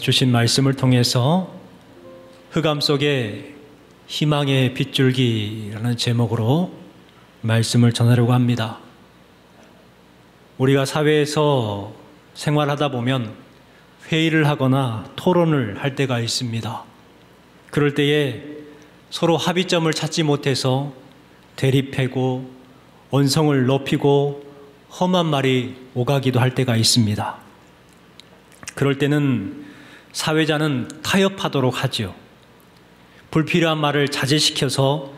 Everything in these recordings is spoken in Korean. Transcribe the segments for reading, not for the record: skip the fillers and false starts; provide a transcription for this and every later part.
주신 말씀을 통해서 흑암 속에 희망의 빗줄기라는 제목으로 말씀을 전하려고 합니다. 우리가 사회에서 생활하다 보면 회의를 하거나 토론을 할 때가 있습니다. 그럴 때에 서로 합의점을 찾지 못해서 대립하고 언성을 높이고 험한 말이 오가기도 할 때가 있습니다. 그럴 때는 사회자는 타협하도록 하죠. 불필요한 말을 자제시켜서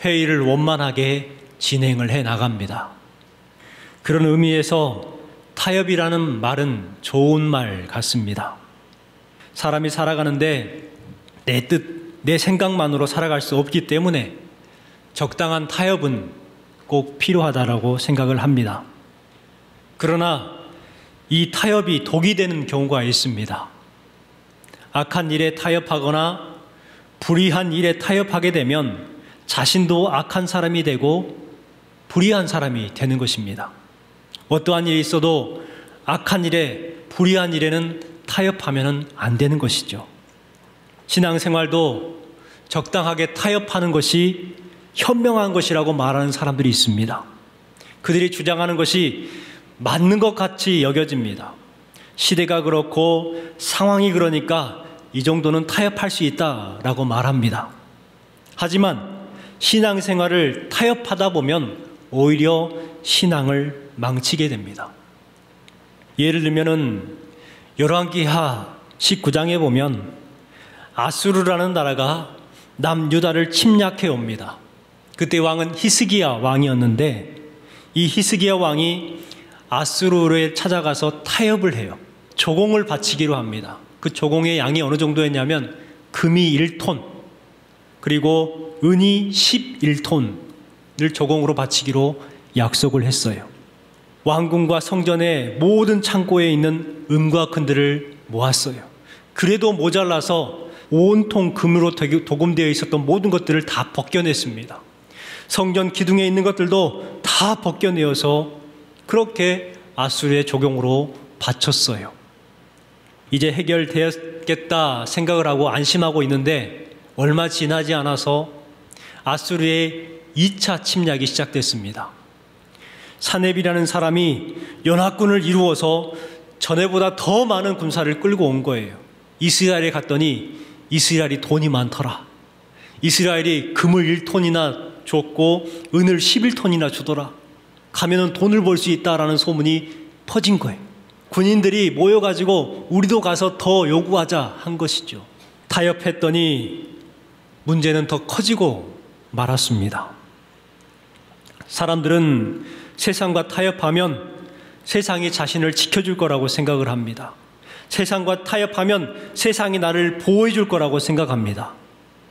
회의를 원만하게 진행을 해 나갑니다. 그런 의미에서 타협이라는 말은 좋은 말 같습니다. 사람이 살아가는데 내 뜻, 내 생각만으로 살아갈 수 없기 때문에 적당한 타협은 꼭 필요하다고 생각을 합니다. 그러나 이 타협이 독이 되는 경우가 있습니다. 악한 일에 타협하거나 불의한 일에 타협하게 되면 자신도 악한 사람이 되고 불의한 사람이 되는 것입니다. 어떠한 일이 있어도 악한 일에, 불의한 일에는 타협하면 안 되는 것이죠. 신앙생활도 적당하게 타협하는 것이 현명한 것이라고 말하는 사람들이 있습니다. 그들이 주장하는 것이 맞는 것 같이 여겨집니다. 시대가 그렇고 상황이 그러니까 이 정도는 타협할 수 있다라고 말합니다. 하지만 신앙생활을 타협하다 보면 오히려 신앙을 망치게 됩니다. 예를 들면은 열왕기하 19장에 보면 아수르라는 나라가 남유다를 침략해 옵니다. 그때 왕은 히스기야 왕이었는데 이 히스기야 왕이 아수르에 찾아가서 타협을 해요. 조공을 바치기로 합니다. 그 조공의 양이 어느 정도였냐면 금이 1톤 그리고 은이 11톤을 조공으로 바치기로 약속을 했어요. 왕궁과 성전의 모든 창고에 있는 은과 금들을 모았어요. 그래도 모자라서 온통 금으로 도금되어 있었던 모든 것들을 다 벗겨냈습니다. 성전 기둥에 있는 것들도 다 벗겨내어서 그렇게 아수르의 조공으로 바쳤어요. 이제 해결되었겠다 생각을 하고 안심하고 있는데 얼마 지나지 않아서 아수르의 2차 침략이 시작됐습니다. 사렙이라는 사람이 연합군을 이루어서 전에보다 더 많은 군사를 끌고 온 거예요. 이스라엘에 갔더니 이스라엘이 돈이 많더라. 이스라엘이 금을 1톤이나 줬고 은을 11톤이나 주더라. 가면은 돈을 벌 수 있다라는 소문이 퍼진 거예요. 군인들이 모여가지고 우리도 가서 더 요구하자 한 것이죠. 타협했더니 문제는 더 커지고 말았습니다. 사람들은 세상과 타협하면 세상이 자신을 지켜줄 거라고 생각을 합니다. 세상과 타협하면 세상이 나를 보호해 줄 거라고 생각합니다.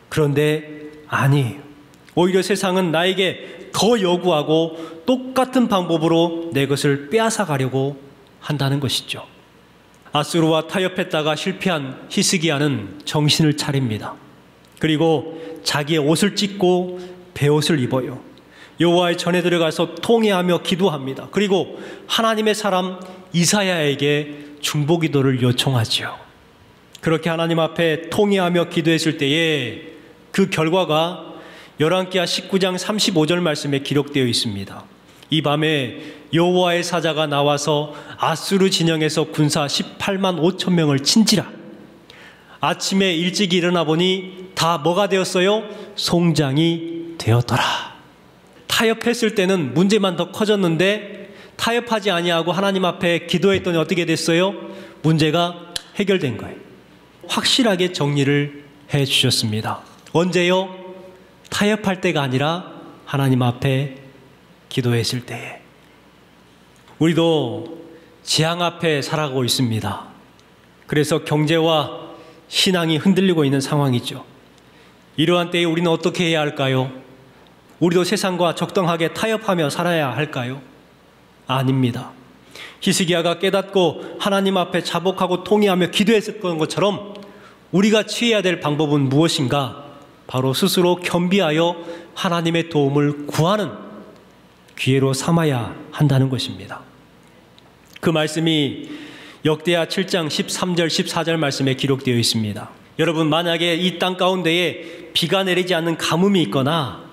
그런데 아니에요. 오히려 세상은 나에게 더 요구하고 똑같은 방법으로 내 것을 빼앗아 가려고 한다는 것이죠. 아수르와 타협했다가 실패한 히스기야는 정신을 차립니다. 그리고 자기의 옷을 찢고 베옷을 입어요. 여호와의 전에 들어가서 통회하며 기도합니다. 그리고 하나님의 사람 이사야에게 중보기도를 요청하죠. 그렇게 하나님 앞에 통회하며 기도했을 때에 그 결과가 열왕기하 19장 35절 말씀에 기록되어 있습니다. 이 밤에 여호와의 사자가 나와서 아수르 진영에서 군사 18만 5천 명을 친지라. 아침에 일찍 일어나 보니 다 뭐가 되었어요? 송장이 되었더라. 타협했을 때는 문제만 더 커졌는데 타협하지 아니하고 하나님 앞에 기도했더니 어떻게 됐어요? 문제가 해결된 거예요. 확실하게 정리를 해 주셨습니다. 언제요? 타협할 때가 아니라 하나님 앞에 기도했을 때에. 우리도 재앙 앞에 살아가고 있습니다. 그래서 경제와 신앙이 흔들리고 있는 상황이죠. 이러한 때에 우리는 어떻게 해야 할까요? 우리도 세상과 적당하게 타협하며 살아야 할까요? 아닙니다. 히스기야가 깨닫고 하나님 앞에 자복하고 통회하며 기도했던 것처럼 우리가 취해야 될 방법은 무엇인가? 바로 스스로 겸비하여 하나님의 도움을 구하는 기회로 삼아야 한다는 것입니다. 그 말씀이 역대하 7장 13절 14절 말씀에 기록되어 있습니다. 여러분, 만약에 이 땅 가운데에 비가 내리지 않는 가뭄이 있거나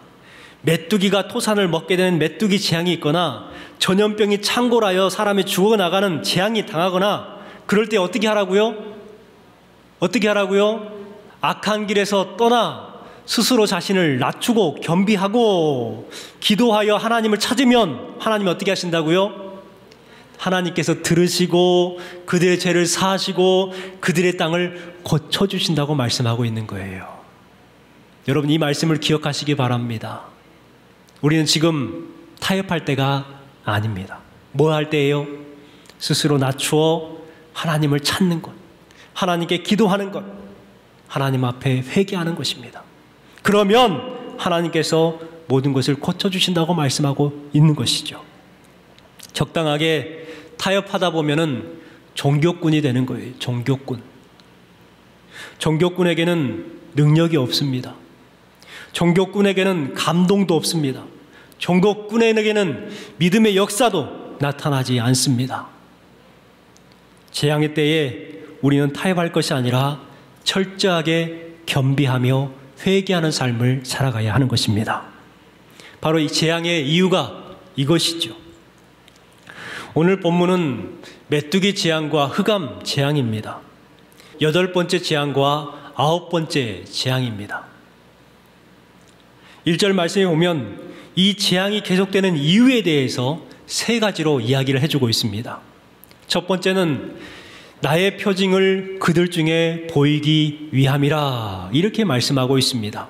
메뚜기가 토산을 먹게 되는 메뚜기 재앙이 있거나 전염병이 창궐하여 사람이 죽어나가는 재앙이 당하거나 그럴 때 어떻게 하라고요? 어떻게 하라고요? 악한 길에서 떠나 스스로 자신을 낮추고 겸비하고 기도하여 하나님을 찾으면 하나님이 어떻게 하신다고요? 하나님께서 들으시고 그들의 죄를 사하시고 그들의 땅을 고쳐주신다고 말씀하고 있는 거예요. 여러분, 이 말씀을 기억하시기 바랍니다. 우리는 지금 타협할 때가 아닙니다. 뭐 할 때예요? 스스로 낮추어 하나님을 찾는 것, 하나님께 기도하는 것, 하나님 앞에 회개하는 것입니다. 그러면 하나님께서 모든 것을 고쳐주신다고 말씀하고 있는 것이죠. 적당하게 타협하다 보면은 종교꾼이 되는 거예요. 종교꾼. 종교꾼에게는 능력이 없습니다. 종교꾼에게는 감동도 없습니다. 종교꾼에게는 믿음의 역사도 나타나지 않습니다. 재앙의 때에 우리는 타협할 것이 아니라 철저하게 겸비하며 회개하는 삶을 살아가야 하는 것입니다. 바로 이 재앙의 이유가 이것이죠. 오늘 본문은 메뚜기 재앙과 흑암 재앙입니다. 8번째 재앙과 9번째 재앙입니다. 1절 말씀에 보면 이 재앙이 계속되는 이유에 대해서 3가지로 이야기를 해주고 있습니다. 첫 번째는 나의 표징을 그들 중에 보이기 위함이라, 이렇게 말씀하고 있습니다.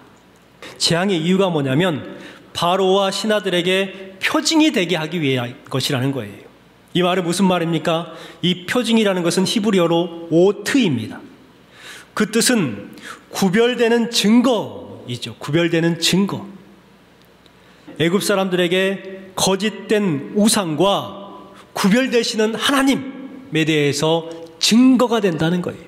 재앙의 이유가 뭐냐면 바로와 신하들에게 표징이 되게 하기 위한 것이라는 거예요. 이 말은 무슨 말입니까? 이 표징이라는 것은 히브리어로 오트입니다. 그 뜻은 구별되는 증거이죠. 구별되는 증거. 애굽 사람들에게 거짓된 우상과 구별되시는 하나님에 대해서 증거가 된다는 거예요.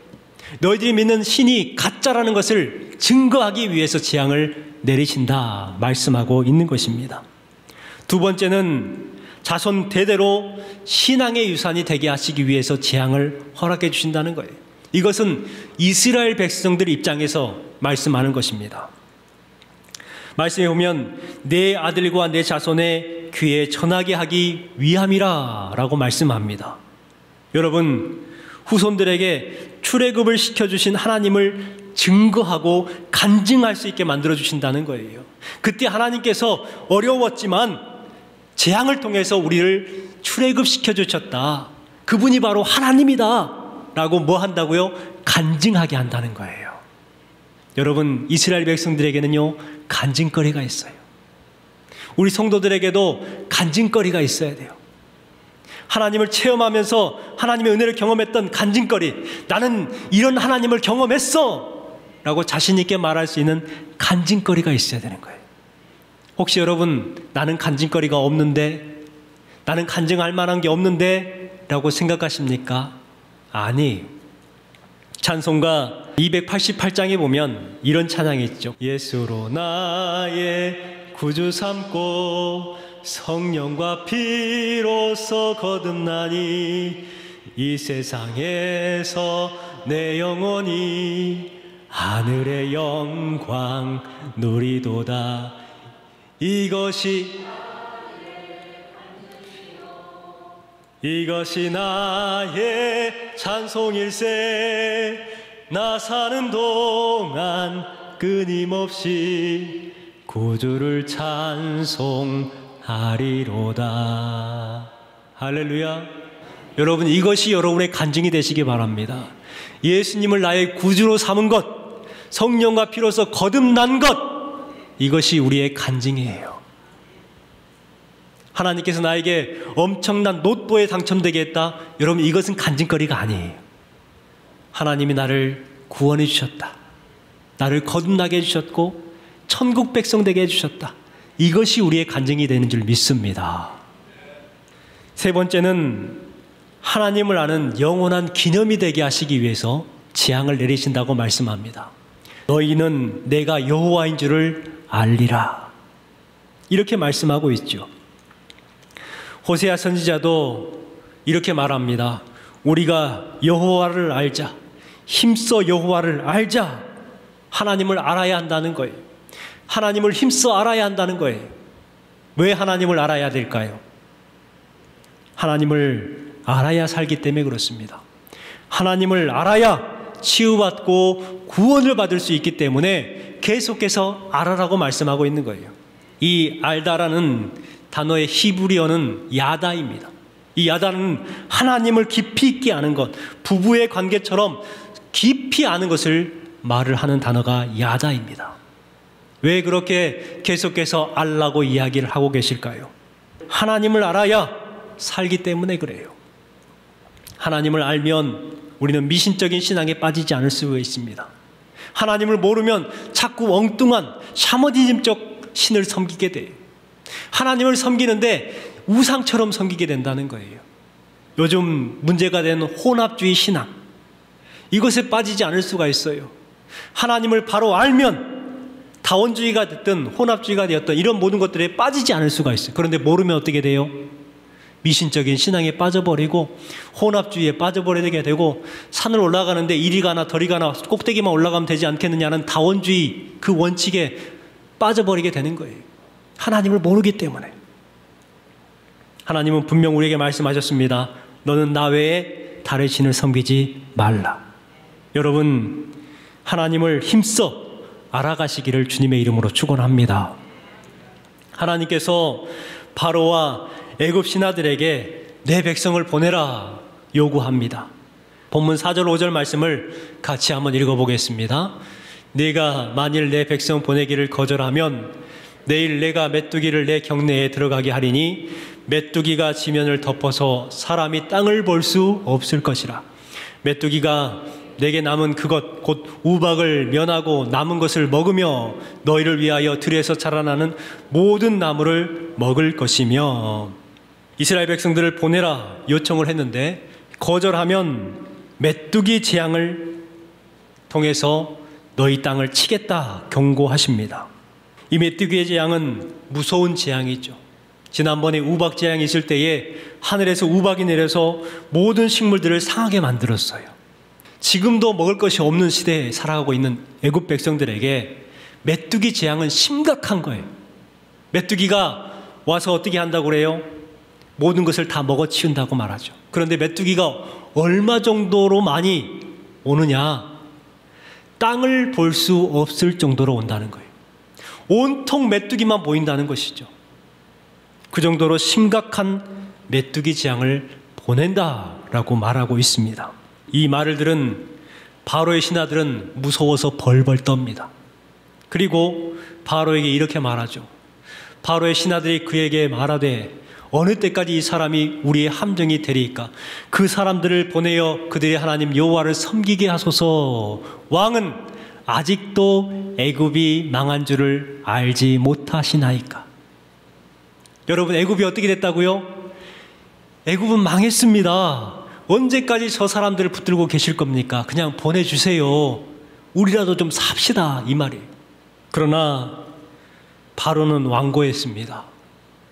너희들이 믿는 신이 가짜라는 것을 증거하기 위해서 재앙을 내리신다 말씀하고 있는 것입니다. 두 번째는 자손 대대로 신앙의 유산이 되게 하시기 위해서 재앙을 허락해 주신다는 거예요. 이것은 이스라엘 백성들 입장에서 말씀하는 것입니다. 말씀에 보면 내 아들과 내 자손의 귀에 전하게 하기 위함이라 라고 말씀합니다. 여러분, 후손들에게 출애굽을 시켜주신 하나님을 증거하고 간증할 수 있게 만들어주신다는 거예요. 그때 하나님께서 어려웠지만 재앙을 통해서 우리를 출애굽시켜주셨다. 그분이 바로 하나님이다 라고 뭐 한다고요? 간증하게 한다는 거예요. 여러분, 이스라엘 백성들에게는요 간증거리가 있어요. 우리 성도들에게도 간증거리가 있어야 돼요. 하나님을 체험하면서 하나님의 은혜를 경험했던 간증거리, 나는 이런 하나님을 경험했어 라고 자신 있게 말할 수 있는 간증거리가 있어야 되는 거예요. 혹시 여러분, 나는 간증거리가 없는데, 나는 간증할 만한 게 없는데 라고 생각하십니까? 아니, 찬송가 288장에 보면 이런 찬양이 있죠. 예수로 나의 구주 삼고 성령과 피로써 거듭나니 이 세상에서 내 영혼이 하늘의 영광 누리도다. 이것이 나의 찬송일세. 나 사는 동안 끊임없이 구주를 찬송하리로다. 할렐루야. 여러분, 이것이 여러분의 간증이 되시기 바랍니다. 예수님을 나의 구주로 삼은 것, 성령과 피로써 거듭난 것, 이것이 우리의 간증이에요. 하나님께서 나에게 엄청난 로또에 당첨되게 했다. 여러분, 이것은 간증거리가 아니에요. 하나님이 나를 구원해 주셨다. 나를 거듭나게 해주셨고 천국 백성 되게 해주셨다. 이것이 우리의 간증이 되는 줄 믿습니다. 세 번째는 하나님을 아는 영원한 기념이 되게 하시기 위해서 재앙을 내리신다고 말씀합니다. 너희는 내가 여호와인 줄을 알리라. 이렇게 말씀하고 있죠. 호세아 선지자도 이렇게 말합니다. 우리가 여호와를 알자. 힘써 여호와를 알자. 하나님을 알아야 한다는 거예요. 하나님을 힘써 알아야 한다는 거예요. 왜 하나님을 알아야 될까요? 하나님을 알아야 살기 때문에 그렇습니다. 하나님을 알아야 치유받고 구원을 받을 수 있기 때문에 계속해서 알아라고 말씀하고 있는 거예요. 이 알다라는 단어의 히브리어는 야다입니다. 이 야다는 하나님을 깊이 있게 아는 것, 부부의 관계처럼 깊이 아는 것을 말을 하는 단어가 야다입니다. 왜 그렇게 계속해서 알라고 이야기를 하고 계실까요? 하나님을 알아야 살기 때문에 그래요. 하나님을 알면 우리는 미신적인 신앙에 빠지지 않을 수가 있습니다. 하나님을 모르면 자꾸 엉뚱한 샤머니즘적 신을 섬기게 돼요. 하나님을 섬기는데 우상처럼 섬기게 된다는 거예요. 요즘 문제가 된 혼합주의 신앙, 이것에 빠지지 않을 수가 있어요. 하나님을 바로 알면 다원주의가 됐든 혼합주의가 되었든 이런 모든 것들에 빠지지 않을 수가 있어요. 그런데 모르면 어떻게 돼요? 미신적인 신앙에 빠져버리고 혼합주의에 빠져버리게 되고, 산을 올라가는데 이리 가나 저리 가나 꼭대기만 올라가면 되지 않겠느냐는 다원주의 그 원칙에 빠져버리게 되는 거예요. 하나님을 모르기 때문에. 하나님은 분명 우리에게 말씀하셨습니다. 너는 나 외에 다른 신을 섬기지 말라. 여러분, 하나님을 힘써 알아가시기를 주님의 이름으로 축원합니다. 하나님께서 바로와 애굽 신하들에게 내 백성을 보내라 요구합니다. 본문 4절 5절 말씀을 같이 한번 읽어보겠습니다. 네가 만일 내 백성 보내기를 거절하면 내일 내가 메뚜기를 내 경내에 들어가게 하리니 메뚜기가 지면을 덮어서 사람이 땅을 볼 수 없을 것이라. 메뚜기가 내게 남은 그것 곧 우박을 면하고 남은 것을 먹으며 너희를 위하여 들에서 자라나는 모든 나무를 먹을 것이며. 이스라엘 백성들을 보내라 요청을 했는데 거절하면 메뚜기 재앙을 통해서 너희 땅을 치겠다 경고하십니다. 이 메뚜기의 재앙은 무서운 재앙이죠. 지난번에 우박 재앙이 있을 때에 하늘에서 우박이 내려서 모든 식물들을 상하게 만들었어요. 지금도 먹을 것이 없는 시대에 살아가고 있는 애굽 백성들에게 메뚜기 재앙은 심각한 거예요. 메뚜기가 와서 어떻게 한다고 그래요? 모든 것을 다 먹어치운다고 말하죠. 그런데 메뚜기가 얼마 정도로 많이 오느냐? 땅을 볼 수 없을 정도로 온다는 거예요. 온통 메뚜기만 보인다는 것이죠. 그 정도로 심각한 메뚜기 재앙을 보낸다라고 말하고 있습니다. 이 말을 들은 바로의 신하들은 무서워서 벌벌 떱니다. 그리고 바로에게 이렇게 말하죠. 바로의 신하들이 그에게 말하되 어느 때까지 이 사람이 우리의 함정이 되리이까? 그 사람들을 보내어 그들의 하나님 여호와를 섬기게 하소서. 왕은 아직도 애굽이 망한 줄을 알지 못하시나이까? 여러분, 애굽이 어떻게 됐다고요? 애굽은 망했습니다. 언제까지 저 사람들을 붙들고 계실 겁니까? 그냥 보내주세요. 우리라도 좀 삽시다, 이 말이에요. 그러나 바로는 완고했습니다.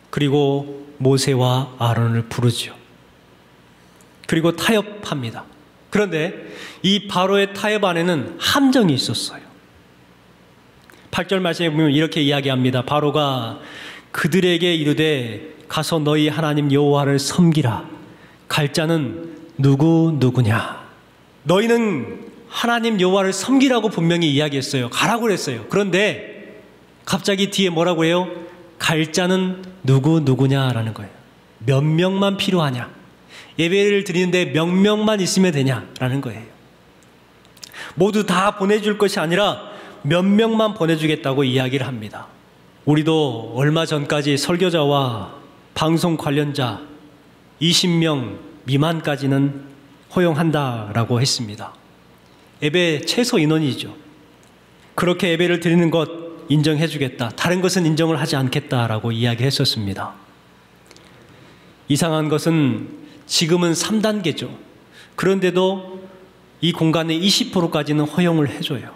그리고 모세와 아론을 부르죠. 그리고 타협합니다. 그런데 이 바로의 타협 안에는 함정이 있었어요. 8절 말씀에 보면 이렇게 이야기합니다. 바로가 그들에게 이르되 가서 너희 하나님 여호와를 섬기라. 갈 자는 누구냐? 너희는 하나님 여호와를 섬기라고 분명히 이야기했어요. 가라고 그랬어요. 그런데 갑자기 뒤에 뭐라고 해요? 갈 자는 누구냐라는 거예요. 몇 명만 필요하냐? 예배를 드리는데 몇 명만 있으면 되냐라는 거예요. 모두 다 보내줄 것이 아니라 몇 명만 보내주겠다고 이야기를 합니다. 우리도 얼마 전까지 설교자와 방송 관련자 20명 미만까지는 허용한다라고 했습니다. 예배 최소 인원이죠. 그렇게 예배를 드리는 것 인정해 주겠다. 다른 것은 인정을 하지 않겠다라고 이야기했었습니다. 이상한 것은 지금은 3단계죠. 그런데도 이 공간의 20%까지는 허용을 해줘요.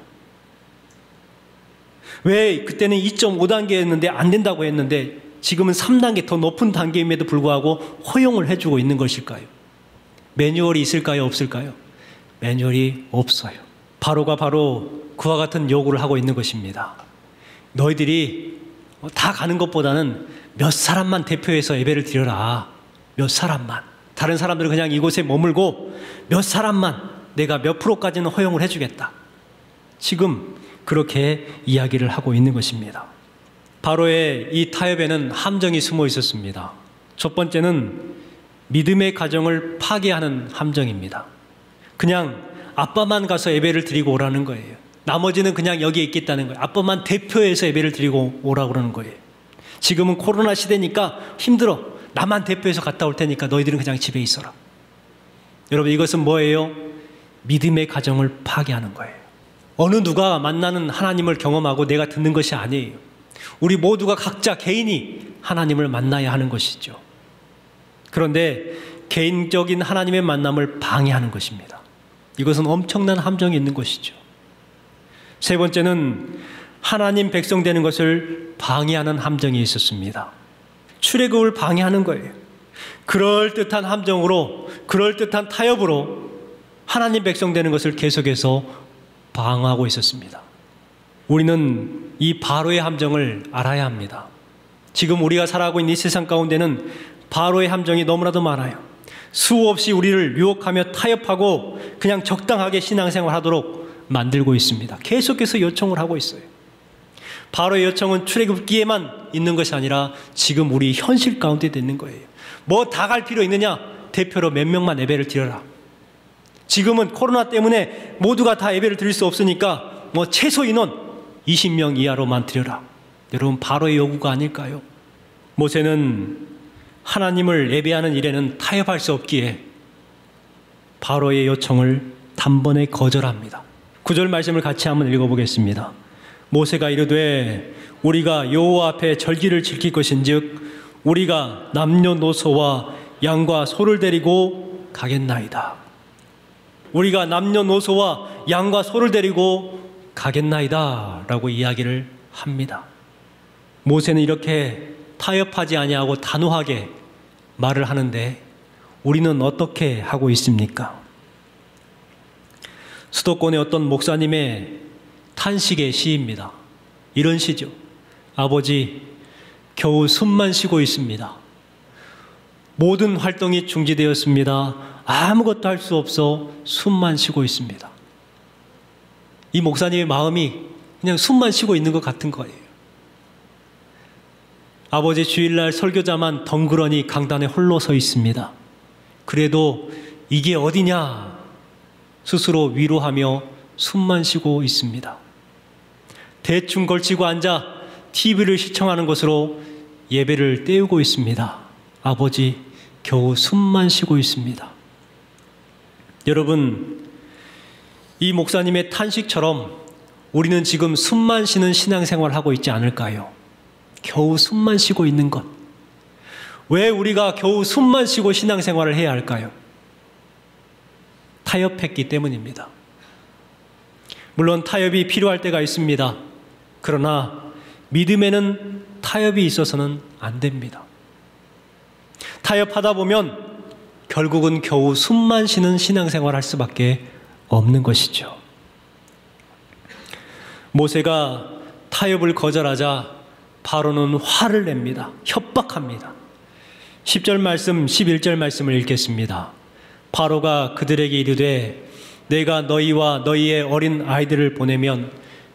왜 그때는 2.5단계였는데 안 된다고 했는데 지금은 3단계 더 높은 단계임에도 불구하고 허용을 해주고 있는 것일까요? 매뉴얼이 있을까요? 없을까요? 매뉴얼이 없어요. 바로가 바로 그와 같은 요구를 하고 있는 것입니다. 너희들이 다 가는 것보다는 몇 사람만 대표해서 예배를 드려라. 몇 사람만. 다른 사람들은 그냥 이곳에 머물고 몇 사람만 내가 몇 프로까지는 허용을 해주겠다. 지금 그렇게 이야기를 하고 있는 것입니다. 바로의 이 타협에는 함정이 숨어 있었습니다. 첫 번째는 믿음의 가정을 파괴하는 함정입니다. 그냥 아빠만 가서 예배를 드리고 오라는 거예요. 나머지는 그냥 여기에 있겠다는 거예요. 아빠만 대표해서 예배를 드리고 오라고 그러는 거예요. 지금은 코로나 시대니까 힘들어. 나만 대표해서 갔다 올 테니까 너희들은 그냥 집에 있어라. 여러분, 이것은 뭐예요? 믿음의 가정을 파괴하는 거예요. 어느 누가 만나는 하나님을 경험하고 내가 듣는 것이 아니에요. 우리 모두가 각자 개인이 하나님을 만나야 하는 것이죠. 그런데 개인적인 하나님의 만남을 방해하는 것입니다. 이것은 엄청난 함정이 있는 것이죠. 세 번째는 하나님 백성 되는 것을 방해하는 함정이 있었습니다. 출애굽을 방해하는 거예요. 그럴듯한 함정으로, 그럴듯한 타협으로 하나님 백성 되는 것을 계속해서 방어하고 있었습니다. 우리는 이 바로의 함정을 알아야 합니다. 지금 우리가 살아가고 있는 이 세상 가운데는 바로의 함정이 너무나도 많아요. 수없이 우리를 유혹하며 타협하고 그냥 적당하게 신앙생활하도록 만들고 있습니다. 계속해서 요청을 하고 있어요. 바로의 요청은 출애굽기에만 있는 것이 아니라 지금 우리 현실 가운데도 있는 거예요. 뭐 다 갈 필요 있느냐? 대표로 몇 명만 예배를 드려라. 지금은 코로나 때문에 모두가 다 예배를 드릴 수 없으니까 뭐 최소 인원 20명 이하로만 드려라. 여러분, 바로의 요구가 아닐까요? 모세는 하나님을 예배하는 일에는 타협할 수 없기에 바로의 요청을 단번에 거절합니다. 9절 말씀을 같이 한번 읽어보겠습니다. 모세가 이르되 우리가 여호와 앞에 절기를 지킬 것인즉 우리가 남녀노소와 양과 소를 데리고 가겠나이다. 우리가 남녀노소와 양과 소를 데리고 가겠나이다 라고 이야기를 합니다. 모세는 이렇게 타협하지 아니하고 단호하게 말을 하는데 우리는 어떻게 하고 있습니까? 수도권의 어떤 목사님의 탄식의 시입니다. 이런 시죠. 아버지, 겨우 숨만 쉬고 있습니다. 모든 활동이 중지되었습니다. 아무것도 할 수 없어 숨만 쉬고 있습니다. 이 목사님의 마음이 그냥 숨만 쉬고 있는 것 같은 거예요. 아버지, 주일날 설교자만 덩그러니 강단에 홀로 서 있습니다. 그래도 이게 어디냐 스스로 위로하며 숨만 쉬고 있습니다. 대충 걸치고 앉아 TV를 시청하는 것으로 예배를 때우고 있습니다. 아버지, 겨우 숨만 쉬고 있습니다. 여러분, 이 목사님의 탄식처럼 우리는 지금 숨만 쉬는 신앙생활을 하고 있지 않을까요? 겨우 숨만 쉬고 있는 것. 왜 우리가 겨우 숨만 쉬고 신앙생활을 해야 할까요? 타협했기 때문입니다. 물론 타협이 필요할 때가 있습니다. 그러나 믿음에는 타협이 있어서는 안 됩니다. 타협하다 보면 결국은 겨우 숨만 쉬는 신앙생활을 할 수밖에 없는 것이죠. 모세가 타협을 거절하자 바로는 화를 냅니다. 협박합니다. 10절 말씀, 11절 말씀을 읽겠습니다. 바로가 그들에게 이르되 내가 너희와 너희의 어린 아이들을 보내면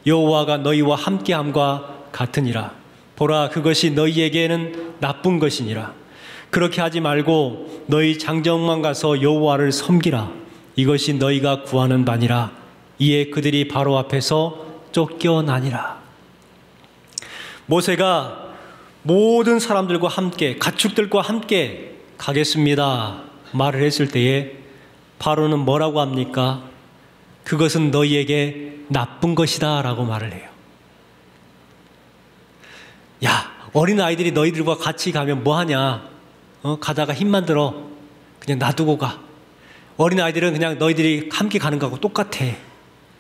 여호와가 너희와 함께함과 같으니라. 보라, 그것이 너희에게는 나쁜 것이니라. 그렇게 하지 말고 너희 장정만 가서 여호와를 섬기라. 이것이 너희가 구하는 바니라. 이에 그들이 바로 앞에서 쫓겨나니라. 모세가 모든 사람들과 함께, 가축들과 함께 가겠습니다 말을 했을 때에 바로는 뭐라고 합니까? 그것은 너희에게 나쁜 것이다 라고 말을 해요. 야, 어린아이들이 너희들과 같이 가면 뭐하냐? 가다가 힘만 들어. 그냥 놔두고 가. 어린아이들은 그냥 너희들이 함께 가는 거하고 똑같아.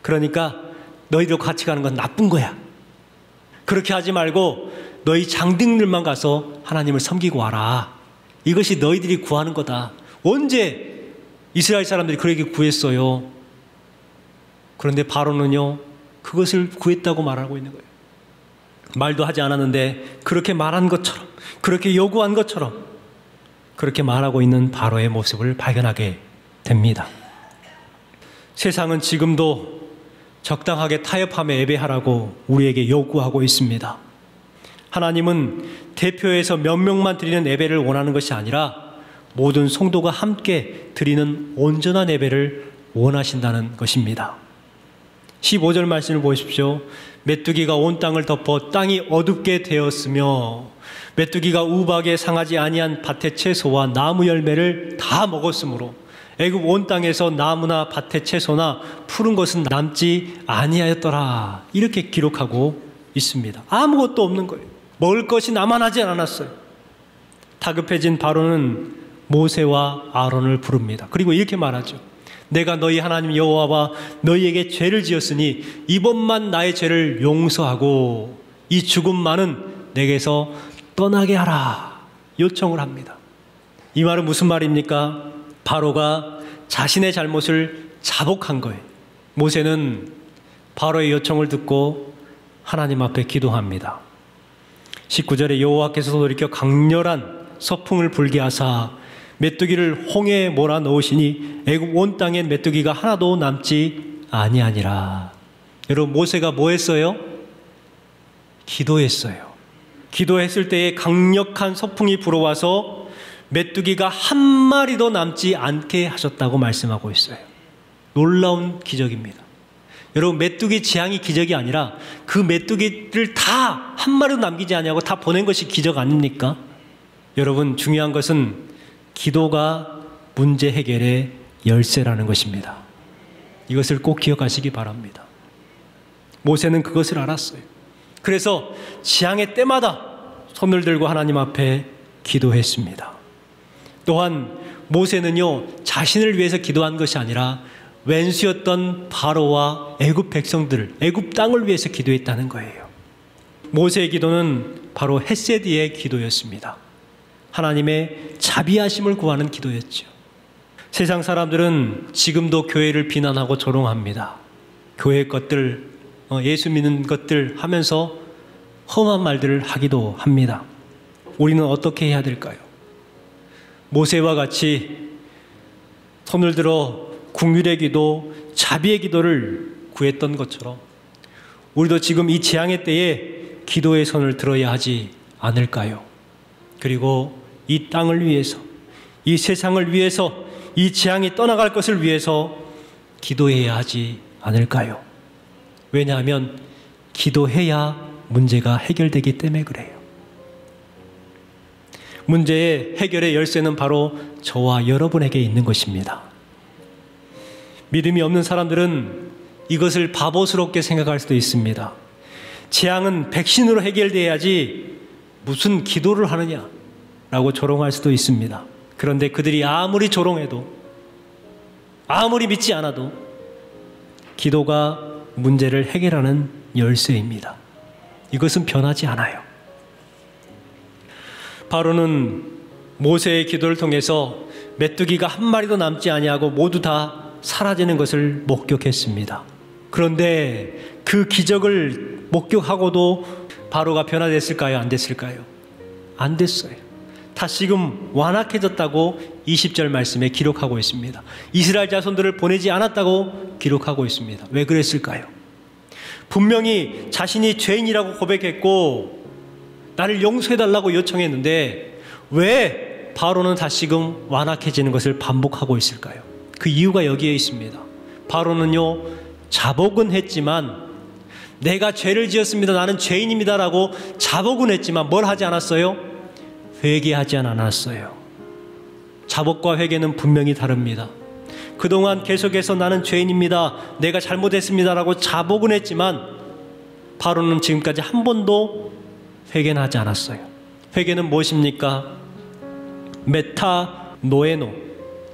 그러니까 너희들과 같이 가는 건 나쁜 거야. 그렇게 하지 말고 너희 장등들만 가서 하나님을 섬기고 와라. 이것이 너희들이 구하는 거다. 언제 이스라엘 사람들이 그렇게 구했어요. 그런데 바로는요, 그것을 구했다고 말하고 있는 거예요. 말도 하지 않았는데 그렇게 말한 것처럼, 그렇게 요구한 것처럼 그렇게 말하고 있는 바로의 모습을 발견하게 됩니다. 세상은 지금도 적당하게 타협하며 예배하라고 우리에게 요구하고 있습니다. 하나님은 대표해서 몇 명만 드리는 예배를 원하는 것이 아니라 모든 성도가 함께 드리는 온전한 예배를 원하신다는 것입니다. 15절 말씀을 보십시오. 메뚜기가 온 땅을 덮어 땅이 어둡게 되었으며 메뚜기가 우박에 상하지 아니한 밭의 채소와 나무 열매를 다 먹었으므로 애굽 온 땅에서 나무나 밭의 채소나 푸른 것은 남지 아니하였더라. 이렇게 기록하고 있습니다. 아무것도 없는 거예요. 먹을 것이 남아나지 않았어요. 다급해진 바로는 모세와 아론을 부릅니다. 그리고 이렇게 말하죠. 내가 너희 하나님 여호와와 너희에게 죄를 지었으니 이번만 나의 죄를 용서하고 이 죽음만은 내게서 떠나게 하라. 요청을 합니다. 이 말은 무슨 말입니까? 바로가 자신의 잘못을 자복한 거예요. 모세는 바로의 요청을 듣고 하나님 앞에 기도합니다. 19절에 여호와께서 돌이켜 강렬한 서풍을 불게 하사 메뚜기를 홍해에 몰아넣으시니 애굽 온 땅엔 메뚜기가 하나도 남지 아니하니라. 여러분, 모세가 뭐 했어요? 기도했어요. 기도했을 때에 강력한 서풍이 불어와서 메뚜기가 한 마리도 남지 않게 하셨다고 말씀하고 있어요. 놀라운 기적입니다. 여러분, 메뚜기 재앙이 기적이 아니라 그 메뚜기를 다 한 마리도 남기지 아니하고 다 보낸 것이 기적 아닙니까? 여러분, 중요한 것은 기도가 문제 해결의 열쇠라는 것입니다. 이것을 꼭 기억하시기 바랍니다. 모세는 그것을 알았어요. 그래서 재앙의 때마다 손을 들고 하나님 앞에 기도했습니다. 또한 모세는요, 자신을 위해서 기도한 것이 아니라 왼수였던 바로와 애굽 백성들, 애굽 땅을 위해서 기도했다는 거예요. 모세의 기도는 바로 헤세디의 기도였습니다. 하나님의 자비하심을 구하는 기도였죠. 세상 사람들은 지금도 교회를 비난하고 조롱합니다. 교회 것들, 예수 믿는 것들 하면서 험한 말들을 하기도 합니다. 우리는 어떻게 해야 될까요? 모세와 같이 손을 들어 긍휼의 기도, 자비의 기도를 구했던 것처럼 우리도 지금 이 재앙의 때에 기도의 손을 들어야 하지 않을까요? 그리고 이 땅을 위해서, 이 세상을 위해서, 이 재앙이 떠나갈 것을 위해서 기도해야 하지 않을까요? 왜냐하면 기도해야 문제가 해결되기 때문에 그래요. 문제의 해결의 열쇠는 바로 저와 여러분에게 있는 것입니다. 믿음이 없는 사람들은 이것을 바보스럽게 생각할 수도 있습니다. 재앙은 백신으로 해결돼야지 무슨 기도를 하느냐라고 조롱할 수도 있습니다. 그런데 그들이 아무리 조롱해도, 아무리 믿지 않아도 기도가 문제를 해결하는 열쇠입니다. 이것은 변하지 않아요. 바로는 모세의 기도를 통해서 메뚜기가 한 마리도 남지 아니하고 모두 다 사라지는 것을 목격했습니다. 그런데 그 기적을 목격하고도 바로가 변화됐을까요? 안 됐을까요? 안 됐어요. 다시금 완악해졌다고 20절 말씀에 기록하고 있습니다. 이스라엘 자손들을 보내지 않았다고 기록하고 있습니다. 왜 그랬을까요? 분명히 자신이 죄인이라고 고백했고 나를 용서해달라고 요청했는데 왜 바로는 다시금 완악해지는 것을 반복하고 있을까요? 그 이유가 여기에 있습니다. 바로는요, 자복은 했지만 내가 죄를 지었습니다, 나는 죄인입니다 라고 자복은 했지만 뭘 하지 않았어요? 회개하지 않았어요. 자복과 회개는 분명히 다릅니다. 그동안 계속해서 나는 죄인입니다, 내가 잘못했습니다 라고 자복은 했지만 바로는 지금까지 한 번도 회개는 하지 않았어요. 회개는 무엇입니까? 메타 노에노,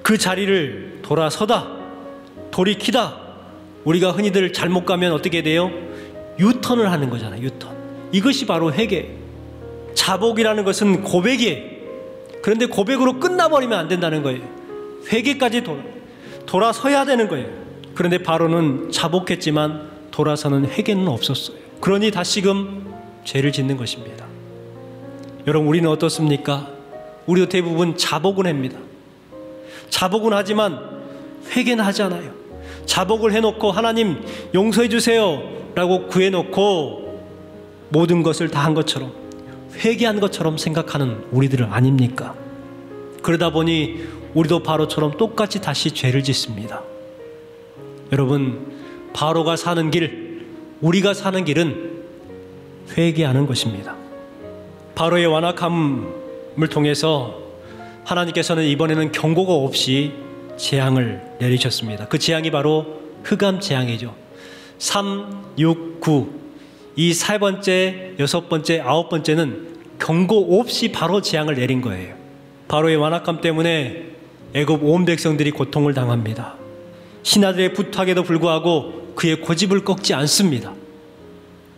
그 자리를 돌아서다, 돌이키다. 우리가 흔히들 잘못 가면 어떻게 돼요? 유턴을 하는 거잖아요. 유턴. 이것이 바로 회개. 자복이라는 것은 고백이에요. 그런데 고백으로 끝나버리면 안 된다는 거예요. 회개까지 돌아서야 되는 거예요. 그런데 바로는 자복했지만 돌아서는 회개는 없었어요. 그러니 다시금 죄를 짓는 것입니다. 여러분, 우리는 어떻습니까? 우리도 대부분 자복은 합니다. 자복은 하지만 회개는 하지 않아요. 자복을 해놓고 하나님 용서해 주세요 라고 구해놓고 모든 것을 다 한 것처럼, 회개한 것처럼 생각하는 우리들은 아닙니까? 그러다 보니 우리도 바로처럼 똑같이 다시 죄를 짓습니다. 여러분, 바로가 사는 길, 우리가 사는 길은 회개하는 것입니다. 바로의 완악함을 통해서 하나님께서는 이번에는 경고가 없이 재앙을 내리셨습니다. 그 재앙이 바로 흑암 재앙이죠. 3, 6, 9 이 세 번째, 여섯 번째, 아홉 번째는 경고 없이 바로 재앙을 내린 거예요. 바로의 완악함 때문에 애굽 온 백성들이 고통을 당합니다. 신하들의 부탁에도 불구하고 그의 고집을 꺾지 않습니다.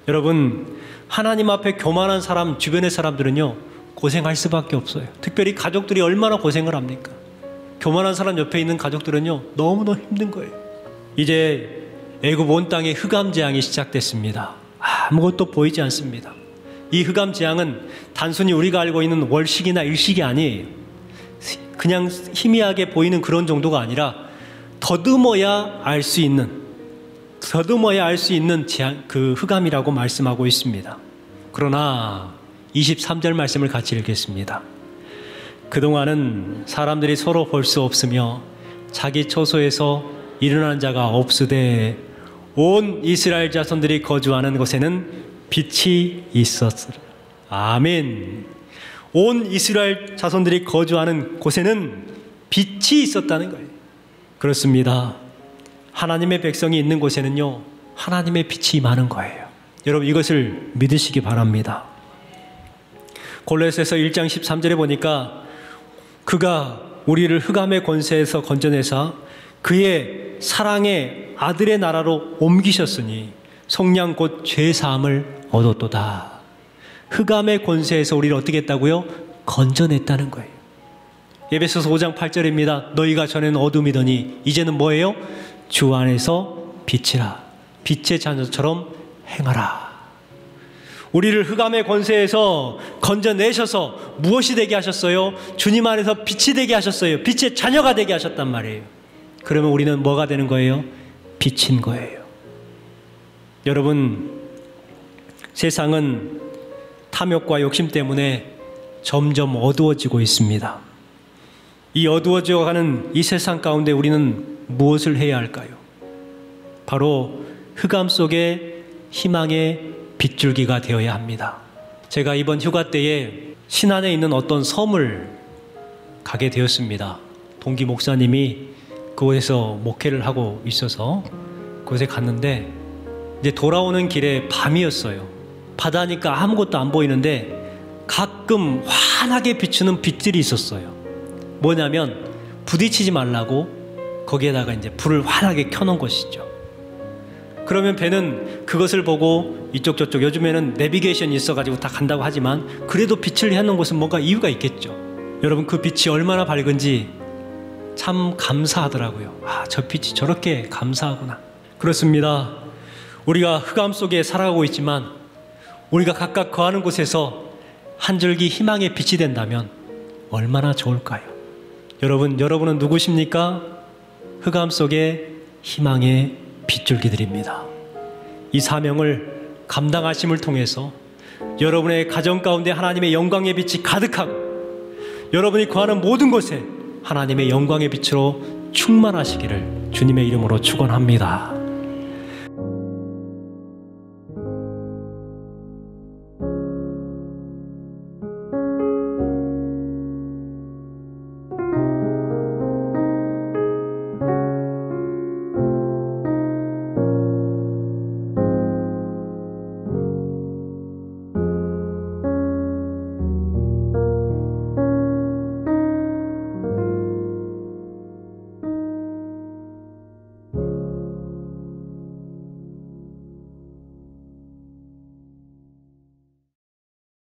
여러분, 하나님 앞에 교만한 사람, 주변의 사람들은요 고생할 수밖에 없어요. 특별히 가족들이 얼마나 고생을 합니까? 교만한 사람 옆에 있는 가족들은요 너무너무 힘든 거예요. 이제 애굽 온 땅에 흑암 재앙이 시작됐습니다. 아무것도 보이지 않습니다. 이 흑암 재앙은 단순히 우리가 알고 있는 월식이나 일식이 아니에요. 그냥 희미하게 보이는 그런 정도가 아니라 더듬어야 알 수 있는 재앙, 그 흑암이라고 말씀하고 있습니다. 그러나 23절 말씀을 같이 읽겠습니다. 그동안은 사람들이 서로 볼 수 없으며 자기 처소에서 일어난 자가 없으되 온 이스라엘 자손들이 거주하는 곳에는 빛이 있었으라. 아멘. 온 이스라엘 자손들이 거주하는 곳에는 빛이 있었다는 거예요. 그렇습니다. 하나님의 백성이 있는 곳에는요 하나님의 빛이 많은 거예요. 여러분, 이것을 믿으시기 바랍니다. 골로새서 1장 13절에 보니까 그가 우리를 흑암의 권세에서 건져내사 그의 사랑의 아들의 나라로 옮기셨으니 속량 곧 죄사함을 얻었도다. 흑암의 권세에서 우리를 어떻게 했다고요? 건져냈다는 거예요. 에베소서 5장 8절입니다. 너희가 전에는 어둠이더니 이제는 뭐예요? 주 안에서 빛이라. 빛의 자녀처럼 행하라. 우리를 흑암의 권세에서 건져내셔서 무엇이 되게 하셨어요? 주님 안에서 빛이 되게 하셨어요. 빛의 자녀가 되게 하셨단 말이에요. 그러면 우리는 뭐가 되는 거예요? 빛인 거예요. 여러분, 세상은 탐욕과 욕심 때문에 점점 어두워지고 있습니다. 이 어두워져가는 이 세상 가운데 우리는 무엇을 해야 할까요? 바로 흑암 속에 희망의 빗줄기가 되어야 합니다. 제가 이번 휴가 때에 신안에 있는 어떤 섬을 가게 되었습니다. 동기 목사님이 그곳에서 목회를 하고 있어서 그곳에 갔는데 이제 돌아오는 길에 밤이었어요. 바다니까 아무것도 안 보이는데 가끔 환하게 비추는 빛들이 있었어요. 뭐냐면 부딪히지 말라고 거기에다가 이제 불을 환하게 켜놓은 것이죠. 그러면 배는 그것을 보고 이쪽 저쪽, 요즘에는 내비게이션이 있어가지고 다 간다고 하지만 그래도 빛을 해놓은 곳은 뭔가 이유가 있겠죠. 여러분, 그 빛이 얼마나 밝은지 참 감사하더라고요. 저 빛이 저렇게 감사하구나. 그렇습니다. 우리가 흑암 속에 살아가고 있지만 우리가 각각 거하는 곳에서 한 줄기 희망의 빛이 된다면 얼마나 좋을까요? 여러분은 누구십니까? 흑암 속에 희망의 빗줄기들입니다. 이 사명을 감당하심을 통해서 여러분의 가정 가운데 하나님의 영광의 빛이 가득하고 여러분이 거하는 모든 곳에 하나님의 영광의 빛으로 충만하시기를 주님의 이름으로 축원합니다.